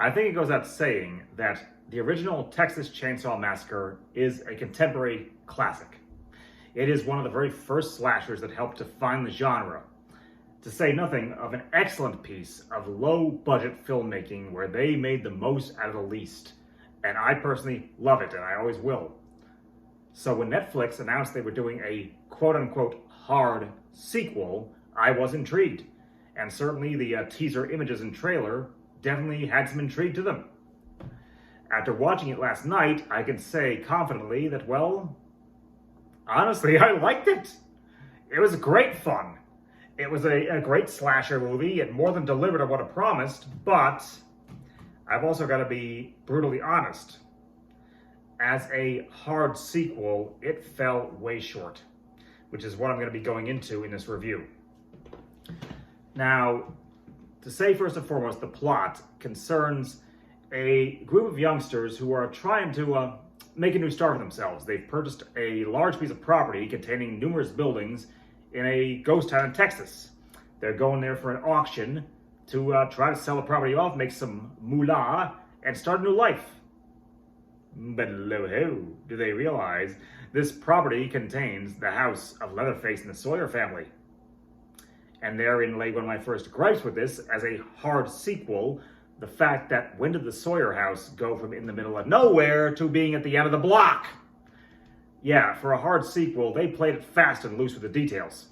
I think it goes without saying that the original Texas Chainsaw Massacre is a contemporary classic. It is one of the very first slashers that helped define the genre, to say nothing of an excellent piece of low-budget filmmaking where they made the most out of the least. And I personally love it, and I always will. So when Netflix announced they were doing a quote-unquote hard sequel, I was intrigued. And certainly the teaser images and trailer definitely had some intrigue to them. After watching it last night, I can say confidently that, well, honestly, I liked it. It was great fun. It was a great slasher movie. It more than delivered on what it promised, but I've also got to be brutally honest. As a hard sequel, it fell way short, which is what I'm going to be going into in this review. Now, to say first and foremost, the plot concerns a group of youngsters who are trying to make a new start for themselves. They've purchased a large piece of property containing numerous buildings in a ghost town in Texas. They're going there for an auction to try to sell the property off, make some moolah, and start a new life. But lo ho, do they realize this property contains the house of Leatherface and the Sawyer family. And therein lay one of my first gripes with this as a hard sequel, the fact that when did the Sawyer house go from in the middle of nowhere to being at the end of the block? Yeah, for a hard sequel, they played it fast and loose with the details.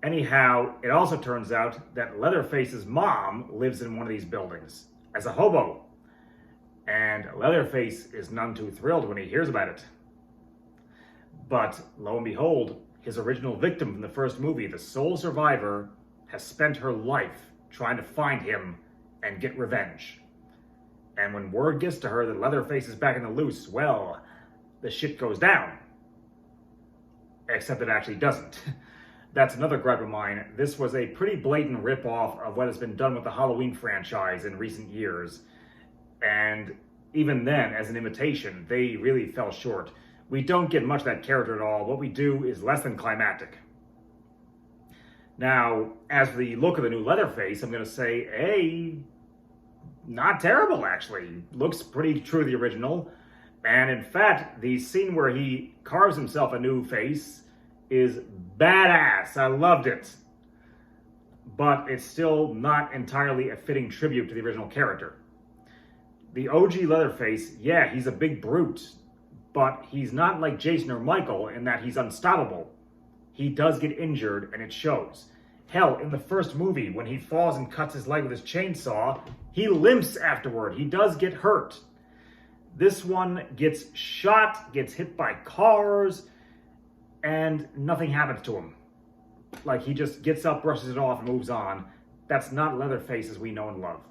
Anyhow, it also turns out that Leatherface's mom lives in one of these buildings as a hobo. And Leatherface is none too thrilled when he hears about it. But lo and behold, his original victim from the first movie, the sole survivor, has spent her life trying to find him and get revenge. And when word gets to her that Leatherface is back in the loose, well, the shit goes down. Except it actually doesn't. That's another gripe of mine. This was a pretty blatant ripoff of what has been done with the Halloween franchise in recent years. And even then, as an imitation, they really fell short. We don't get much of that character at all. What we do is less than climactic. Now, as for the look of the new Leatherface, I'm going to say, hey, not terrible, actually. Looks pretty true to the original. And in fact, the scene where he carves himself a new face is badass. I loved it. But it's still not entirely a fitting tribute to the original character. The OG Leatherface, yeah, he's a big brute, but he's not like Jason or Michael in that he's unstoppable. He does get injured, and it shows. Hell, in the first movie, when he falls and cuts his leg with his chainsaw, he limps afterward. He does get hurt. This one gets shot, gets hit by cars, and nothing happens to him. Like, he just gets up, brushes it off, and moves on. That's not Leatherface as we know and love.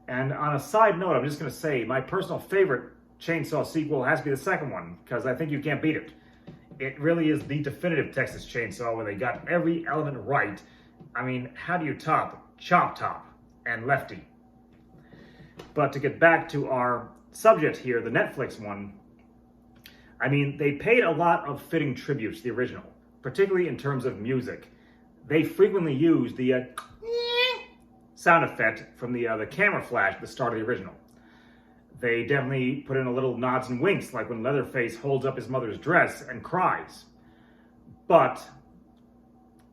And on a side note, I'm just going to say, my personal favorite Chainsaw sequel has to be the second one, because I think you can't beat it. It really is the definitive Texas Chainsaw, where they got every element right. I mean, how do you top Chop Top and Lefty? But to get back to our subject here, the Netflix one, I mean, they paid a lot of fitting tributes to the original, particularly in terms of music. They frequently used the sound effect from the camera flash at the start of the original. They definitely put in a little nods and winks, like when Leatherface holds up his mother's dress and cries. But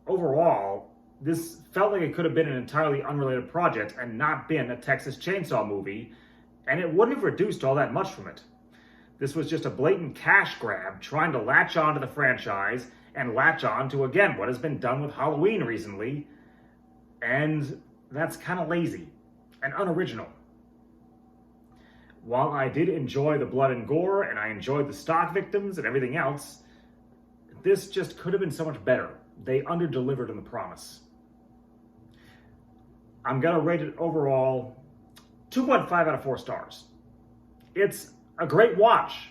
overall, this felt like it could have been an entirely unrelated project and not been a Texas Chainsaw movie, and it wouldn't have reduced all that much from it. This was just a blatant cash grab trying to latch on to the franchise and latch on to, again, what has been done with Halloween recently, and that's kind of lazy and unoriginal. While I did enjoy the blood and gore, and I enjoyed the stock victims and everything else, this just could have been so much better. They under-delivered on the promise. I'm going to rate it overall 2.5 out of 4 stars. It's a great watch.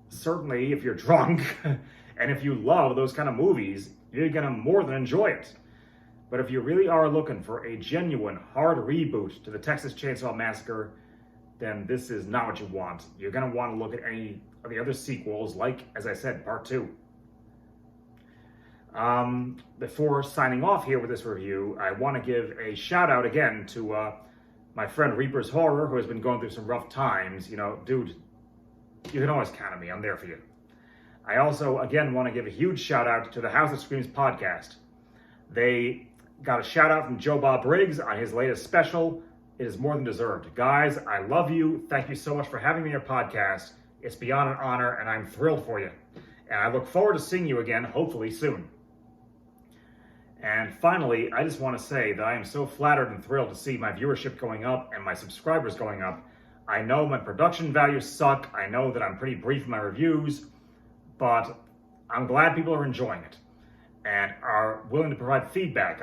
Certainly, if you're drunk, and if you love those kind of movies, you're going to more than enjoy it. But if you really are looking for a genuine, hard reboot to the Texas Chainsaw Massacre, then this is not what you want. You're going to want to look at any of the other sequels, like, as I said, Part 2. Before signing off here with this review, I want to give a shout out again to my friend Reaper's Horror, who has been going through some rough times, dude, you can always count on me. I'm there for you. I also, again, want to give a huge shout out to the House of Screams podcast. They got a shout out from Joe Bob Briggs on his latest special. It is more than deserved. Guys, I love you. Thank you so much for having me on your podcast. It's beyond an honor, and I'm thrilled for you. And I look forward to seeing you again, hopefully soon. And finally, I just want to say that I am so flattered and thrilled to see my viewership going up and my subscribers going up. I know my production values suck. I know that I'm pretty brief in my reviews, but I'm glad people are enjoying it and are willing to provide feedback.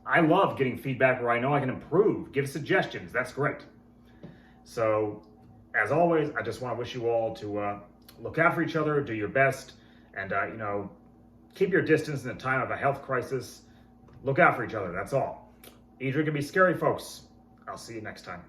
I love getting feedback where I know I can improve, give suggestions. That's great. So, as always, I just want to wish you all to look out for each other, do your best, and, keep your distance in a time of a health crisis. Look out for each other, that's all. Eat, drink, and be scary, folks. I'll see you next time.